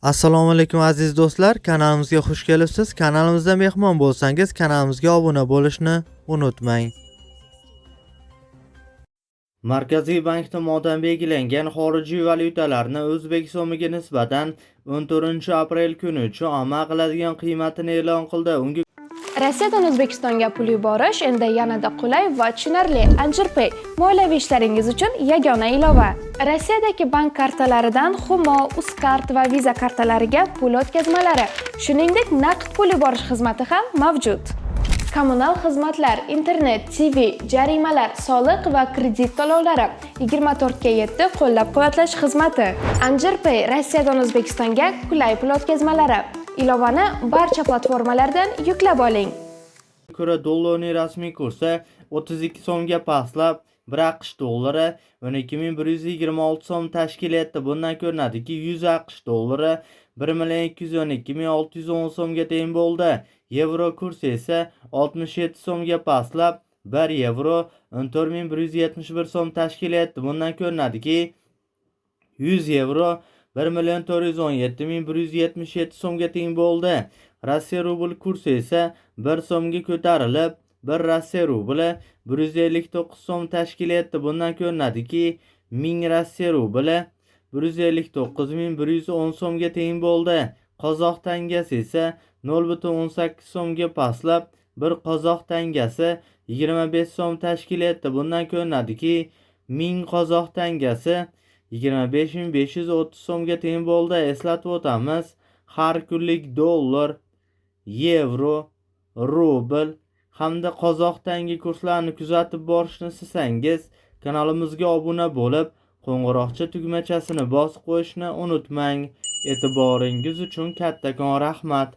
Assalomu alaykum aziz do'stlar, kanalimizga xush kelibsiz. Kanalimizda mehmon bo'lsangiz, kanalimizga obuna bo'lishni unutmang. Markaziy bank tomonidan belgilangan xorijiy valyutalarni O'zbek so'miga nisbatan 14-aprel kuni uchun amal qiladigan qiymatini e'lon qildi. Unga Rossiyadan O'zbekistonga pul yuborish endi yanada qulay va tushunarli. AnjirPay moliyaviy ishlaringiz uchun yagona ilova. Rossiyadagi bank kartalaridan Humo, Uzcard va Visa kartalariga pul o'tkazmalari, shuningdek naqd pul yuborish xizmati ham mavjud. Kommunal xizmatlar, internet, TV, jarimalar, soliq va kredit to'lovlari 24/7 qo'llab-quvvatlash xizmati. AnjirPay Rossiyadan O'zbekistonga qulay pul o'tkazmalari. Ilovani barcha platformalardan yuklab oling. ko'ra dollarning rasmiy kursi 32 so'mga pastlab, 1 AQSh dollari 12.126 so'm tashkil etdi. Bundan ko'rinadiki, 100 AQSh dollari 1.212.610 so'mga teng bo'ldi. Yevro kursi esa 67 so'mga pastlab, 1 yevro 14.171 so'm tashkil etdi. Bundan ko'rinadiki, 100 yevro 1.417.177 so'mga teng bo'ldi. Rossiya rubl kursi esa 1 so'mga ko'tarilib, 1 Rossiya rubli 159 so'm tashkil etdi. Bundan ko'rinadiki, 1000 Rossiya rubli 159.110 so'mga teng bo'ldi. Qozoq tangasi esa 0.18 so'mga pastlab, 1 qozoq tangasi 25 so'm tashkil etdi. Bundan ko'rinadiki, 1000 qozoq tangasi 25.530 so'mga teng bo'ldi. Eslatib o'tamiz, har kunlik dollar, yevro, rubl hamda qozoq tangi kurslarini kuzatib borishni istasangiz, kanalimizga obuna bo'lib, qo'ng'iroqcha tugmachasini bosib qo'yishni unutmang. E'tiboringiz uchun kattakon rahmat.